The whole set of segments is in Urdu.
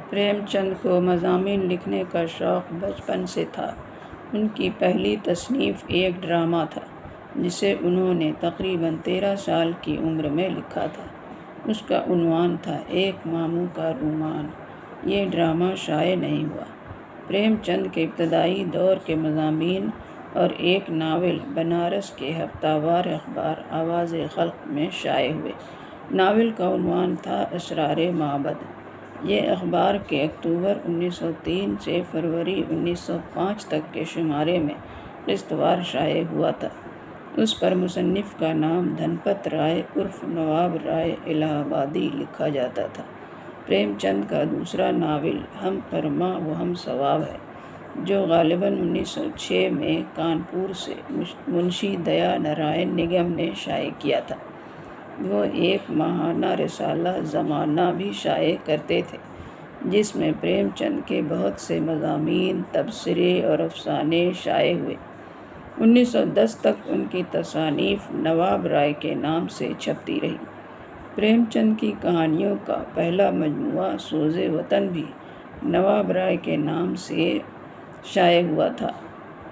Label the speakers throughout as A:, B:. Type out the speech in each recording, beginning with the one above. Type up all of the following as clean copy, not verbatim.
A: پریم چند کو مضامین لکھنے کا شوق بچپن سے تھا۔ ان کی پہلی تصنیف ایک ڈرامہ تھا جسے انہوں نے تقریباً 13 سال کی عمر میں لکھا تھا۔ اس کا عنوان تھا ایک ماموں کا رومان۔ یہ ڈرامہ شائع نہیں ہوا۔ پریم چند کے ابتدائی دور کے مضامین اور ایک ناول بنارس کے ہفتہ وار اخبار آواز خلق میں شائع ہوئے۔ ناول کا عنوان تھا اسرار معبد۔ یہ اخبار کے اکتوبر 1903 سے فروری 1905 تک کے شمارے میں قسط وار شائع ہوا تھا۔ اس پر مصنف کا نام دھنپت رائے عرف نواب رائے الہ آبادی لکھا جاتا تھا۔ پریم چند کا دوسرا ناول ہم خرما و ہم ثواب ہے، جو غالباً 1906 میں کانپور سے منشی دیا نارائن نگم نے شائع کیا تھا۔ وہ ایک ماہانہ رسالہ زمانہ بھی شائع کرتے تھے، جس میں پریم چند کے بہت سے مضامین، تبصرے اور افسانے شائع ہوئے۔ 1910 تک ان کی تصانیف نواب رائے کے نام سے چھپتی رہی۔ پریم چند کی کہانیوں کا پہلا مجموعہ سوز وطن بھی نواب رائے کے نام سے شائع ہوا تھا،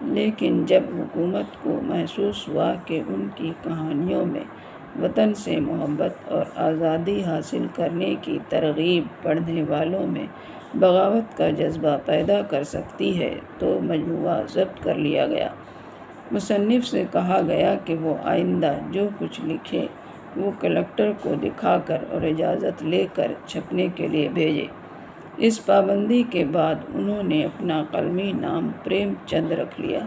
A: لیکن جب حکومت کو محسوس ہوا کہ ان کی کہانیوں میں وطن سے محبت اور آزادی حاصل کرنے کی ترغیب پڑھنے والوں میں بغاوت کا جذبہ پیدا کر سکتی ہے، تو مجموعہ ضبط کر لیا گیا۔ مصنف سے کہا گیا کہ وہ آئندہ جو کچھ لکھے وہ کلکٹر کو دکھا کر اور اجازت لے کر چھپنے کے لیے بھیجے۔ اس پابندی کے بعد انہوں نے اپنا قلمی نام پریم چند رکھ لیا۔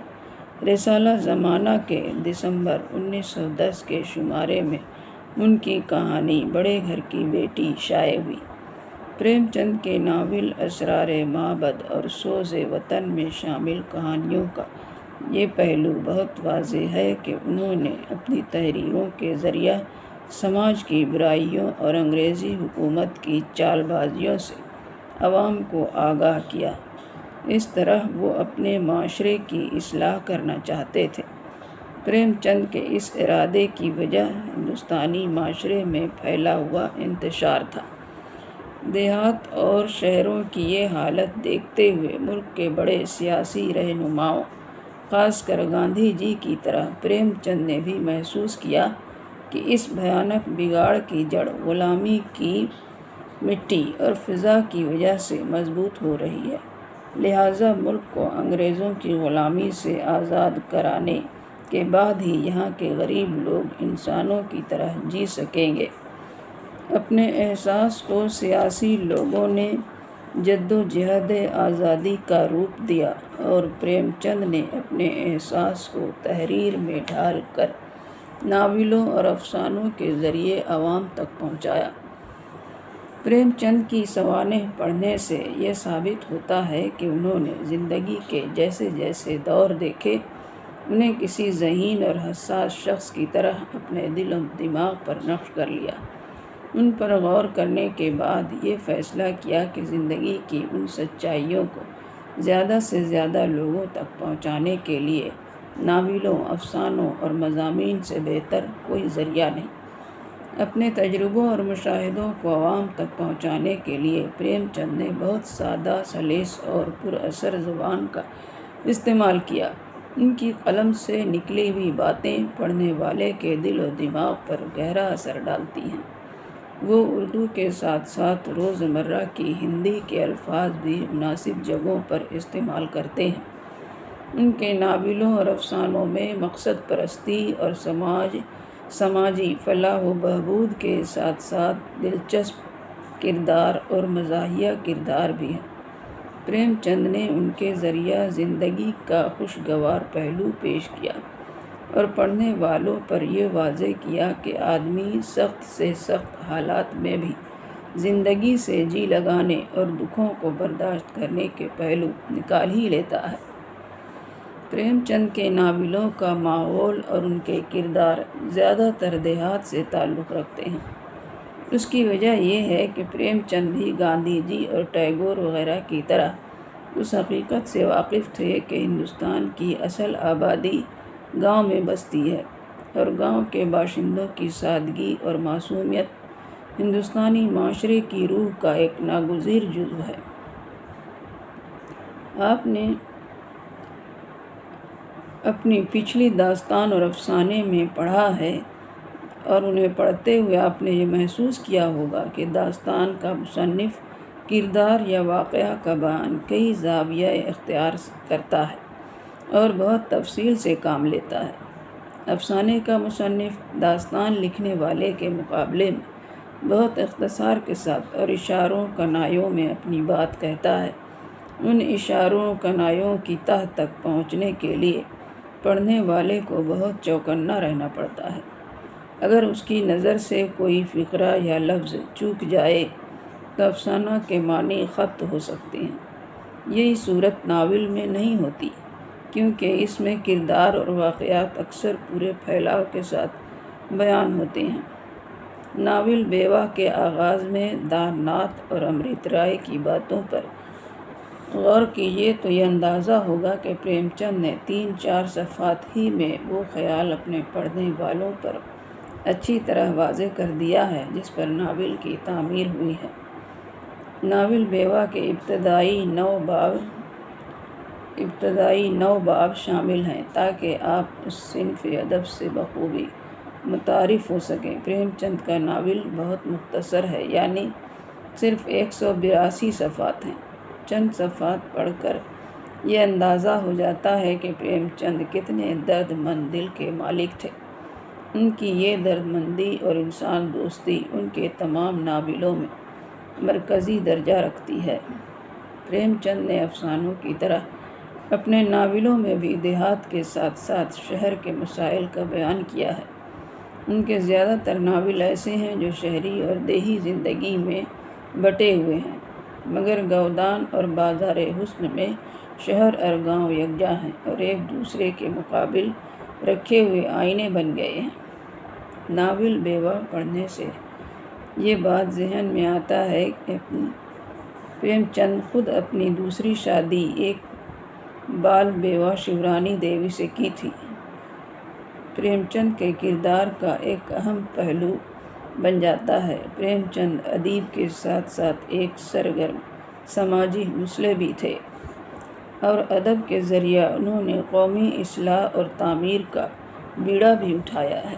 A: رسالہ زمانہ کے دسمبر 1910 کے شمارے میں ان کی کہانی بڑے گھر کی بیٹی شائع ہوئی۔ پریم چند کے ناول اسرار معبد اور سوز وطن میں شامل کہانیوں کا یہ پہلو بہت واضح ہے کہ انہوں نے اپنی تحریروں کے ذریعہ سماج کی برائیوں اور انگریزی حکومت کی چال بازیوں سے عوام کو آگاہ کیا۔ اس طرح وہ اپنے معاشرے کی اصلاح کرنا چاہتے تھے۔ پریم چند کے اس ارادے کی وجہ ہندوستانی معاشرے میں پھیلا ہوا انتشار تھا۔ دیہات اور شہروں کی یہ حالت دیکھتے ہوئے ملک کے بڑے سیاسی رہنماؤں، خاص کر گاندھی جی کی طرح پریم چند نے بھی محسوس کیا کہ اس بھیانک بگاڑ کی جڑ غلامی کی مٹی اور فضا کی وجہ سے مضبوط ہو رہی ہے، لہٰذا ملک کو انگریزوں کی غلامی سے آزاد کرانے کے بعد ہی یہاں کے غریب لوگ انسانوں کی طرح جی سکیں گے۔ اپنے احساس کو سیاسی لوگوں نے جد و جہد آزادی کا روپ دیا اور پریم چند نے اپنے احساس کو تحریر میں ڈھال کر ناولوں اور افسانوں کے ذریعے عوام تک پہنچایا۔ پریم چند کی سوانح پڑھنے سے یہ ثابت ہوتا ہے کہ انہوں نے زندگی کے جیسے جیسے دور دیکھے، انہیں کسی ذہین اور حساس شخص کی طرح اپنے دل و دماغ پر نقش کر لیا۔ ان پر غور کرنے کے بعد یہ فیصلہ کیا کہ زندگی کی ان سچائیوں کو زیادہ سے زیادہ لوگوں تک پہنچانے کے لیے ناولوں، افسانوں اور مضامین سے بہتر کوئی ذریعہ نہیں۔ اپنے تجربوں اور مشاہدوں کو عوام تک پہنچانے کے لیے پریم چند نے بہت سادہ، سلیس اور پر اثر زبان کا استعمال کیا۔ ان کی قلم سے نکلی ہوئی باتیں پڑھنے والے کے دل و دماغ پر گہرا اثر ڈالتی ہیں۔ وہ اردو کے ساتھ ساتھ روزمرہ کی ہندی کے الفاظ بھی مناسب جگہوں پر استعمال کرتے ہیں۔ ان کے ناولوں اور افسانوں میں مقصد پرستی اور سماجی فلاح و بہبود کے ساتھ ساتھ دلچسپ کردار اور مزاحیہ کردار بھی ہیں۔ پریم چند نے ان کے ذریعہ زندگی کا خوشگوار پہلو پیش کیا اور پڑھنے والوں پر یہ واضح کیا کہ آدمی سخت سے سخت حالات میں بھی زندگی سے جی لگانے اور دکھوں کو برداشت کرنے کے پہلو نکال ہی لیتا ہے۔ پریم چند کے ناولوں کا ماحول اور ان کے کردار زیادہ تر دیہات سے تعلق رکھتے ہیں۔ اس کی وجہ یہ ہے کہ پریم چند بھی گاندھی جی اور ٹیگور وغیرہ کی طرح اس حقیقت سے واقف تھے کہ ہندوستان کی اصل آبادی گاؤں میں بستی ہے اور گاؤں کے باشندوں کی سادگی اور معصومیت ہندوستانی معاشرے کی روح کا ایک ناگزیر جزو ہے۔ آپ نے اپنی پچھلی داستان اور افسانے میں پڑھا ہے اور انہیں پڑھتے ہوئے آپ نے یہ محسوس کیا ہوگا کہ داستان کا مصنف کردار یا واقعہ کا بیان کئی زاویہ اختیار کرتا ہے اور بہت تفصیل سے کام لیتا ہے۔ افسانے کا مصنف داستان لکھنے والے کے مقابلے میں بہت اختصار کے ساتھ اور اشاروں کنایوں میں اپنی بات کہتا ہے۔ ان اشاروں کنایوں کی تہ تک پہنچنے کے لیے پڑھنے والے کو بہت چوکنا رہنا پڑتا ہے۔ اگر اس کی نظر سے کوئی فقرہ یا لفظ چوک جائے تو افسانہ کے معنی خبط ہو سکتے ہیں۔ یہی صورت ناول میں نہیں ہوتی، کیونکہ اس میں کردار اور واقعات اکثر پورے پھیلاؤ کے ساتھ بیان ہوتے ہیں۔ ناول بیوا کے آغاز میں دار ناتھ اور امرت رائے کی باتوں پر غور کیجیے تو یہ اندازہ ہوگا کہ پریم چند نے 3-4 صفحات ہی میں وہ خیال اپنے پڑھنے والوں پر اچھی طرح واضح کر دیا ہے جس پر ناول کی تعمیر ہوئی ہے۔ ناول بیوا کے ابتدائی 9 باب شامل ہیں تاکہ آپ اس صنف ادب سے بخوبی متعارف ہو سکیں۔ پریم چند کا ناول بہت مختصر ہے، یعنی صرف 182 صفحات ہیں۔ چند صفحات پڑھ کر یہ اندازہ ہو جاتا ہے کہ پریم چند کتنے درد مند دل کے مالک تھے۔ ان کی یہ درد مندی اور انسان دوستی ان کے تمام ناولوں میں مرکزی درجہ رکھتی ہے۔ پریم چند نے افسانوں کی طرح اپنے ناولوں میں بھی دیہات کے ساتھ ساتھ شہر کے مسائل کا بیان کیا ہے۔ ان کے زیادہ تر ناول ایسے ہیں جو شہری اور دیہی زندگی میں بٹے ہوئے ہیں، مگر گودان اور بازار حسن میں شہر اور گاؤں یکجا ہیں اور ایک دوسرے کے مقابل رکھے ہوئے آئینے بن گئے ہیں۔ ناول بیوا پڑھنے سے یہ بات ذہن میں آتا ہے کہ پریم چند خود اپنی دوسری شادی ایک بال بیوا شیورانی دیوی سے کی تھی۔ پریم چند کے کردار کا ایک اہم پہلو بن جاتا ہے۔ پریم چند ادیب کے ساتھ ساتھ ایک سرگرم سماجی مصلح بھی تھے اور ادب کے ذریعہ انہوں نے قومی اصلاح اور تعمیر کا بیڑا بھی اٹھایا ہے۔